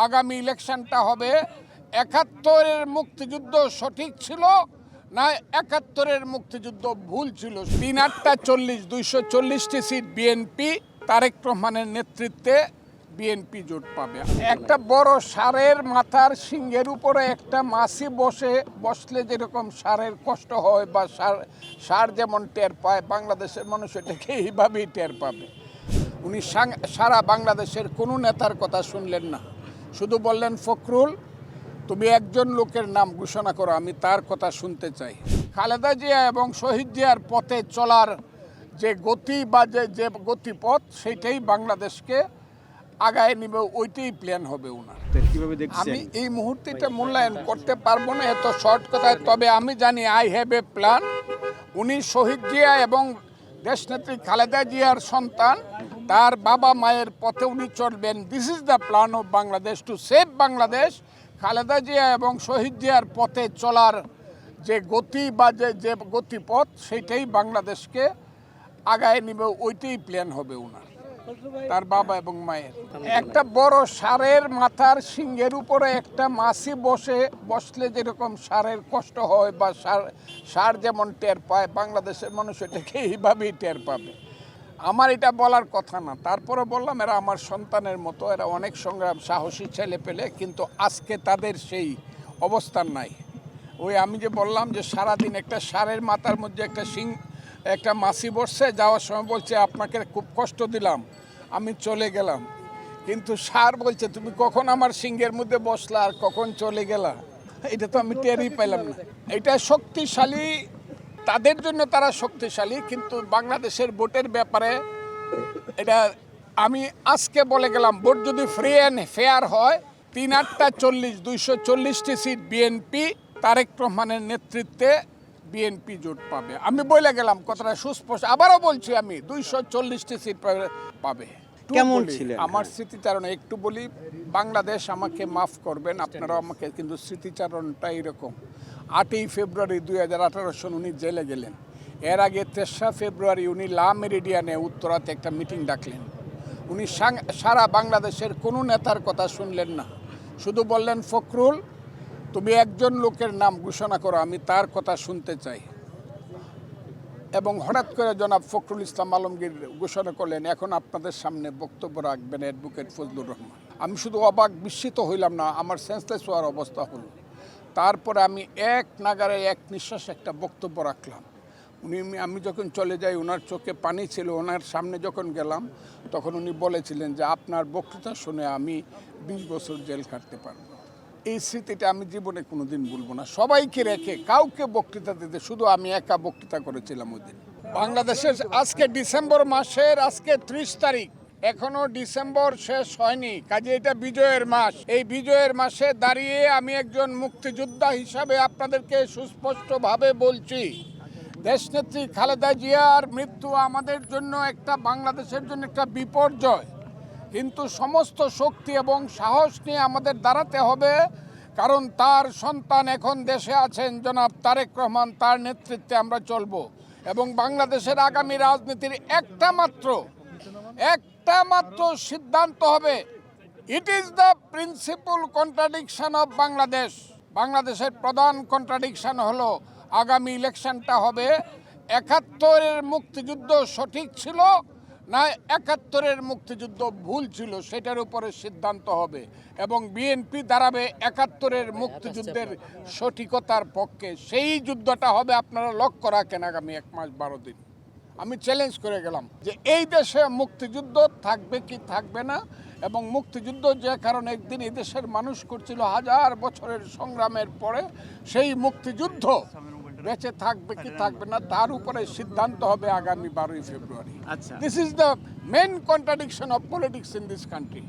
আগামী ইলেকশনটা হবে ৭১-এর মুক্তিযুদ্ধ সঠিক ছিল না ৭১-এর মুক্তিযুদ্ধ ভুল ছিল। ৩-৮-৪০ ২৪০টি সিট বিএনপি তারেক রহমানের নেতৃত্বে বিএনপি জোট পাবে। একটা বড় ষাঁড়ের মাথার সিংহের উপরে একটা মাছি বসলে যেরকম ষাঁড়ের কষ্ট হয় বা ষাঁড় যেমন টের পায়, বাংলাদেশের মানুষ এটাকে এইভাবেই টের পাবে। উনি সারা বাংলাদেশের কোনো নেতার কথা শুনলেন না, শুধু বললেন ফখরুল তুমি একজন লোকের নাম ঘোষণা করো, আমি তার কথা শুনতে চাই। খালেদা জিয়া এবং শহীদ জিয়ার পথে চলার যে গতি বা যে গতিপথ সেইটাই বাংলাদেশকে আগায় নিবে, ওইটাই প্ল্যান হবে ওনার। আমি এই মুহূর্তে এটা মূল্যায়ন করতে পারবো না এত শর্ট কথায়, তবে আমি জানি আই হ্যাভ এ প্ল্যান। উনি শহীদ জিয়া এবং দেশনেত্রী খালেদা জিয়ার সন্তান, তার বাবা মায়ের পথে উনি চলবেন। This is the plan of Bangladesh to save Bangladesh. Khaleda Zia এবং শহীদ জিয়ার পথে চলার যে গতি বা যে গতিপথ সেইটাই বাংলাদেশকে আগায় নিবে, ওইটাই প্ল্যান হবে ওনার, তার বাবা এবং মায়ের। একটা বড় ষাঁড়ের মাথার সিংহের উপরে একটা মাছি বসলে যেরকম ষাঁড়ের কষ্ট হয় বা ষাঁড় যেমন টের পায়, বাংলাদেশের মানুষ এটাকে এইভাবেই টের পাবে। আমার এটা বলার কথা না, তারপরে বললাম এরা আমার সন্তানের মতো, এরা অনেক সংগ্রাম সাহসী ছেলে পেলে, কিন্তু আজকে তাদের সেই অবস্থান নাই। ওই আমি যে বললাম যে সারাদিন একটা ষাঁড়ের মাথার মধ্যে একটা মাছি বসছে, যাওয়ার সময় বলছে আপনাকে খুব কষ্ট দিলাম, আমি চলে গেলাম। কিন্তু ষাঁড় বলছে তুমি কখন আমার সিংহের মধ্যে বসলা আর কখন চলে গেলা, এটা তো আমি টেরই পেলাম না। এটা শক্তিশালী, তাদের জন্য তারা শক্তিশালী, কিন্তু বাংলাদেশের ভোটের ব্যাপারে এটা আমি আজকে বলে গেলাম, ভোট যদি ফ্রি অ্যান্ড ফেয়ার হয় ৩-৮-৪০ ২৪০টি সিট বিএনপি তারেক রহমানের নেতৃত্বে বিএনপি জোট পাবে। আমি বলে গেলাম কথাটা সুস্পষ্ট, আবারও বলছি আমি ২৪০টি সিট পাবে। কেমন ছিলেন আমার স্মৃতিচারণে একটু বলি, বাংলাদেশ আমাকে মাফ করবেন আপনারাও আমাকে, কিন্তু স্মৃতিচারণটা এরকম। ৮ই ফেব্রুয়ারি ২০১৮ সন উনি জেলে গেলেন। এর আগে ৩রা ফেব্রুয়ারি উনি লা মেরিডিয়ানে উত্তরাতে একটা মিটিং ডাকলেন। উনি সারা বাংলাদেশের কোনো নেতার কথা শুনলেন না, শুধু বললেন ফখরুল তুমি একজন লোকের নাম ঘোষণা করো, আমি তার কথা শুনতে চাই। এবং হঠাৎ করে জনাব ফখরুল ইসলাম আলমগীর ঘোষণা করলেন এখন আপনাদের সামনে বক্তব্য রাখবেন অ্যাডভোকেট ফজলুর রহমান। আমি শুধু অবাক বিস্মিত হইলাম না, আমার সেন্সলেস হওয়ার অবস্থা হলো। তারপরে আমি এক নাগারে এক নিঃশ্বাসে একটা বক্তব্য রাখলাম। আমি যখন চলে যাই ওনার চোখে পানি ছিল, ওনার সামনে যখন গেলাম তখন উনি বলেছিলেন যে আপনার বক্তৃতা শুনে আমি 20 বছর জেল কাটতে পারবো। এই স্মৃতিটা আমি জীবনে কোনোদিন ভুলবো না। সবাইকে রেখে কাউকে বক্তৃতা দিতে, শুধু আমি একা বক্তৃতা করেছিলাম ওই দিন। বাংলাদেশের আজকে ডিসেম্বর মাসের আজকে 30 তারিখ, এখনো ডিসেম্বর শেষ হয়নি, কাজে এটা বিজয়ের মাস। এই বিজয়ের মাসে দাঁড়িয়ে আমি একজন মুক্তিযোদ্ধা হিসাবে আপনাদেরকে সুস্পষ্টভাবে বলছি, দেশনেত্রী খালেদা জিয়ার মৃত্যু আমাদের জন্য বাংলাদেশের জন্য একটা বিপর্যয়, কিন্তু সমস্ত শক্তি এবং সাহস নিয়ে আমাদের দাঁড়াতে হবে, কারণ তার সন্তান এখন দেশে আছেন জনাব তারেক রহমান, তার নেতৃত্বে আমরা চলব। এবং বাংলাদেশের আগামী রাজনীতির একটা মাত্র সিদ্ধান্ত হবে, it is the principal contradiction of Bangladesh. বাংলাদেশের প্রধান কন্ট্রাডিকশন হলো আগামী ইলেকশনটা হবে ৭১-এর মুক্তিযুদ্ধ সঠিক ছিল না ৭১-এর মুক্তিযুদ্ধ ভুল ছিল, সেটার উপরে সিদ্ধান্ত হবে। এবং বিএনপি দাঁড়াবে ৭১-এর মুক্তিযুদ্ধের সঠিকতার পক্ষে। সেই যুদ্ধটা হবে, আপনারা লক্ষ্য রাখেন আগামী 1 মাস 12 দিন। আমি চ্যালেঞ্জ করে গেলাম যে এই দেশে মুক্তিযুদ্ধ থাকবে কি থাকবে না, এবং মুক্তিযুদ্ধ যে কারণে একদিন এই দেশের মানুষ করছিল হাজার বছরের সংগ্রামের পরে, সেই মুক্তিযুদ্ধ বেঁচে থাকবে কি থাকবে না তার উপরে সিদ্ধান্ত হবে আগামী 12ই ফেব্রুয়ারি। This is the main contradiction of politics in this country.